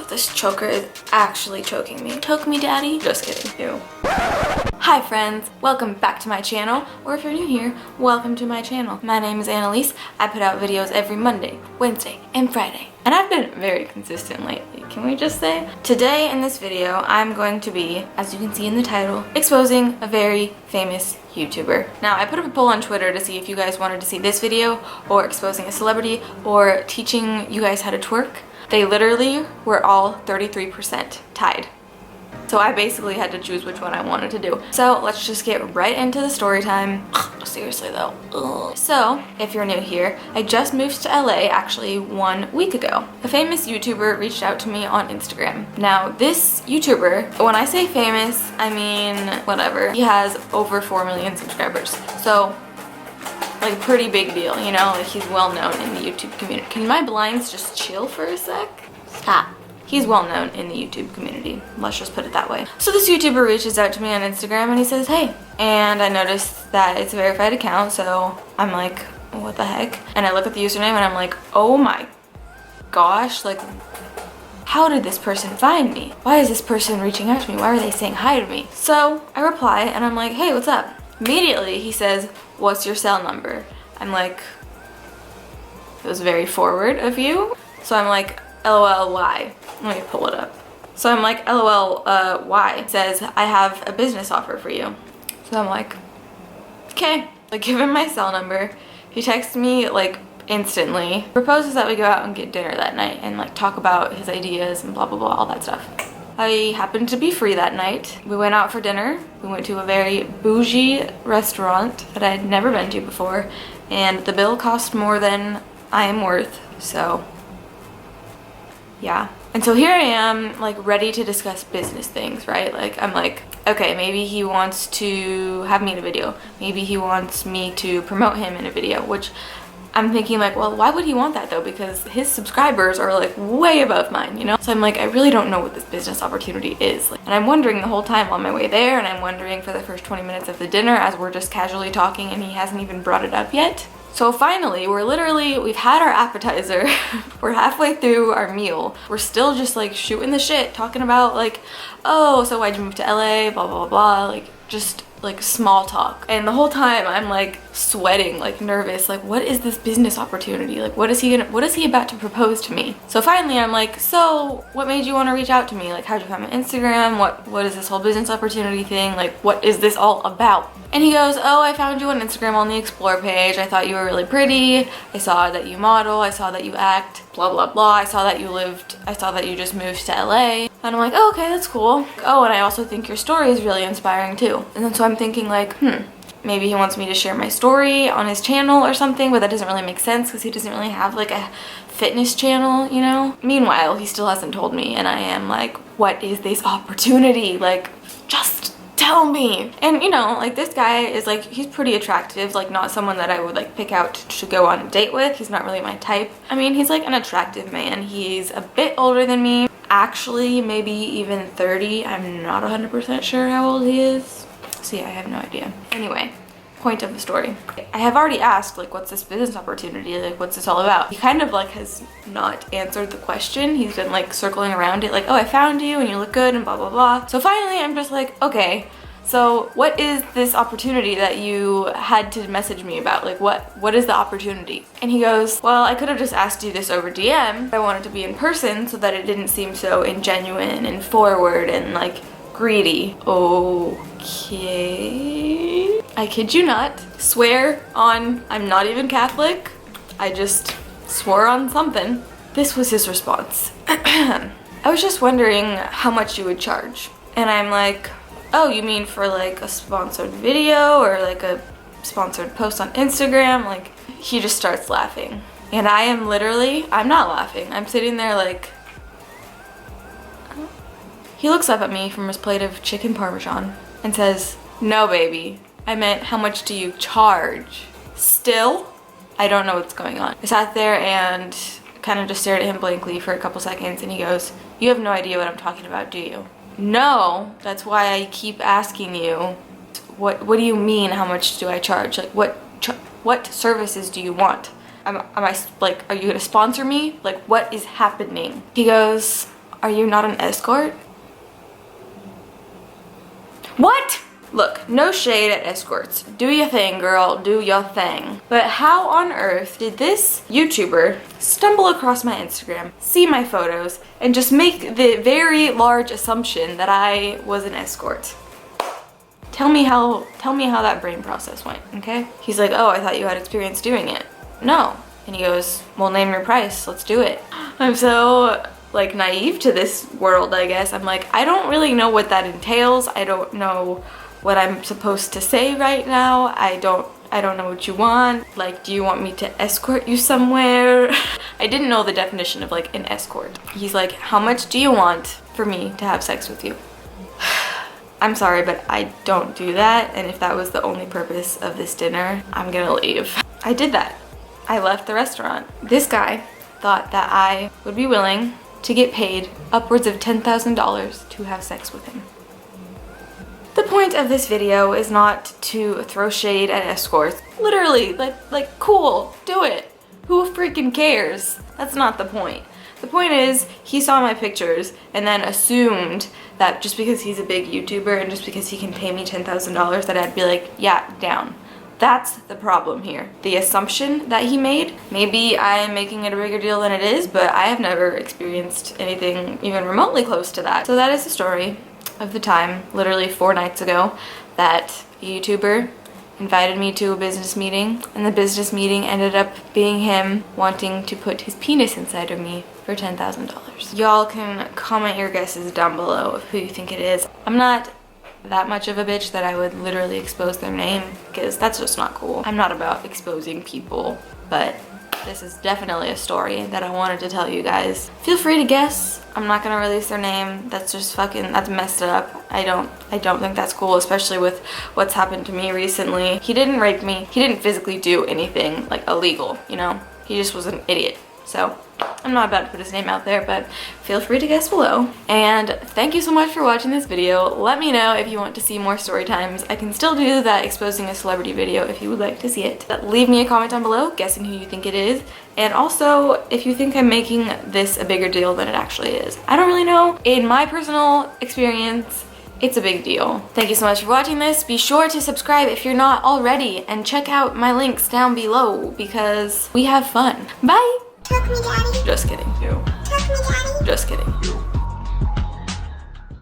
This choker is actually choking me. Choke me, daddy. Just kidding. Ew. Hi friends, welcome back to my channel, or if you're new here, welcome to my channel. My name is Annalise. I put out videos every Monday, Wednesday, and Friday. And I've been very consistent lately, can we just say? Today in this video, I'm going to be, as you can see in the title, exposing a very famous YouTuber. Now, I put up a poll on Twitter to see if you guys wanted to see this video, or exposing a celebrity, or teaching you guys how to twerk. They literally were all 33% tied. So I basically had to choose which one I wanted to do. So let's just get right into the story time. Seriously though. Ugh. So if you're new here, I just moved to LA actually 1 week ago. A famous YouTuber reached out to me on Instagram. Now this YouTuber, when I say famous, I mean whatever. He has over 4 million subscribers. So like pretty big deal, you know? Like he's well known in the YouTube community. Can my blinds just chill for a sec? Stop. He's well known in the YouTube community. Let's just put it that way. So this YouTuber reaches out to me on Instagram and he says, hey. And I noticed that it's a verified account, so I'm like, what the heck? And I look at the username and I'm like, oh my gosh, like, how did this person find me? Why is this person reaching out to me? Why are they saying hi to me? So I reply and I'm like, hey, what's up? Immediately he says, what's your cell number? I'm like, it was very forward of you. So I'm like, LOL, why? Let me pull it up. So I'm like, LOL, why? It says, I have a business offer for you. So I'm like, okay. Like, give him my cell number. He texts me like instantly. Proposes that we go out and get dinner that night and like talk about his ideas and blah, blah, blah, all that stuff. I happened to be free that night. We went out for dinner. We went to a very bougie restaurant that I had never been to before. And the bill cost more than I am worth, so yeah. And so here I am, like, ready to discuss business things, right? Like, I'm like, okay, maybe he wants to have me in a video. Maybe he wants me to promote him in a video, which I'm thinking like, well, why would he want that though? Because his subscribers are like way above mine, you know? So I'm like, I really don't know what this business opportunity is. And I'm wondering the whole time on my way there, and I'm wondering for the first 20 minutes of the dinner as we're just casually talking and he hasn't even brought it up yet. So finally, we've had our appetizer, we're halfway through our meal, we're still just like shooting the shit, talking about like, oh, so why'd you move to LA, blah, blah, blah, like just like small talk. And the whole time I'm like sweating, like nervous, like what is this business opportunity? Like what is he about to propose to me? So finally I'm like, so what made you want to reach out to me? Like how'd you find my Instagram? What is this whole business opportunity thing? Like what is this all about? And he goes, oh, I found you on Instagram on the explore page. I thought you were really pretty. I saw that you model. I saw that you act, blah, blah, blah. I saw that you just moved to LA. And I'm like, oh, okay, that's cool. Oh, and I also think your story is really inspiring too. And then so I'm thinking like, maybe he wants me to share my story on his channel or something, but that doesn't really make sense because he doesn't really have like a fitness channel, you know? Meanwhile, he still hasn't told me, and I am like, what is this opportunity? Like, just tell me. And you know, like this guy is like, he's pretty attractive, like not someone that I would like pick out to go on a date with. He's not really my type. I mean, he's like an attractive man. He's a bit older than me. Actually, maybe even 30. I'm not 100% sure how old he is. So yeah, I have no idea. Anyway, point of the story. I have already asked like, what's this business opportunity? Like, what's this all about? He kind of like has not answered the question. He's been like circling around it like, oh, I found you and you look good and blah, blah, blah. So finally I'm just like, okay, so what is this opportunity that you had to message me about? Like what is the opportunity? And he goes, well, I could have just asked you this over DM. I wanted to be in person so that it didn't seem so ingenuine and forward and like greedy. Okay. I kid you not. Swear on, I'm not even Catholic. I just swore on something. This was his response. I was just wondering how much you would charge. And I'm like, oh, you mean for like a sponsored video or like a sponsored post on Instagram? Like, he just starts laughing. And I am literally, I'm not laughing. I'm sitting there like, he looks up at me from his plate of chicken parmesan and says, no, baby, I meant how much do you charge? Still, I don't know what's going on. I sat there and kind of just stared at him blankly for a couple seconds, and he goes, you have no idea what I'm talking about, do you? No, that's why I keep asking you. What do you mean, how much do I charge? Like, what services do you want? Am I like, are you gonna sponsor me? Like, what is happening? He goes, Are you not an escort? What? Look, no shade at escorts. Do your thing, girl. Do your thing. But how on earth did this YouTuber stumble across my Instagram, see my photos, and just make the very large assumption that I was an escort? Tell me how that brain process went, okay? He's like, oh, I thought you had experience doing it. No. And he goes, well, name your price. Let's do it. I'm so like naive to this world, I guess. I'm like, I don't really know what that entails. I don't know what I'm supposed to say right now. I don't know what you want. Like, do you want me to escort you somewhere? I didn't know the definition of like an escort. He's like, how much do you want for me to have sex with you? I'm sorry, but I don't do that. And if that was the only purpose of this dinner, I'm gonna leave. I did that. I left the restaurant. This guy thought that I would be willing to get paid upwards of $10,000 to have sex with him. The point of this video is not to throw shade at escorts. Literally, like cool, do it. Who freaking cares? That's not the point. The point is, he saw my pictures and then assumed that just because he's a big YouTuber and just because he can pay me $10,000 that I'd be like, yeah, down. That's the problem here. The assumption that he made. Maybe I'm making it a bigger deal than it is, but I have never experienced anything even remotely close to that. So that is the story of the time, literally 4 nights ago, that a YouTuber invited me to a business meeting, and the business meeting ended up being him wanting to put his penis inside of me for $10,000. Y'all can comment your guesses down below of who you think it is. I'm not that much of a bitch that I would literally expose their name, because that's just not cool. I'm not about exposing people, but this is definitely a story that I wanted to tell you guys. Feel free to guess. I'm not gonna release their name. That's just that's messed up. I don't think that's cool, especially with what's happened to me recently. He didn't rape me. He didn't physically do anything like illegal, you know? He just was an idiot. So I'm not about to put his name out there, but feel free to guess below. And thank you so much for watching this video. Let me know if you want to see more story times. I can still do that exposing a celebrity video if you would like to see it. Leave me a comment down below guessing who you think it is. And also, if you think I'm making this a bigger deal than it actually is. I don't really know. In my personal experience, it's a big deal. Thank you so much for watching this. Be sure to subscribe if you're not already, and check out my links down below because we have fun. Bye! Took me, Daddy. Just kidding. Took me, Daddy. Just kidding.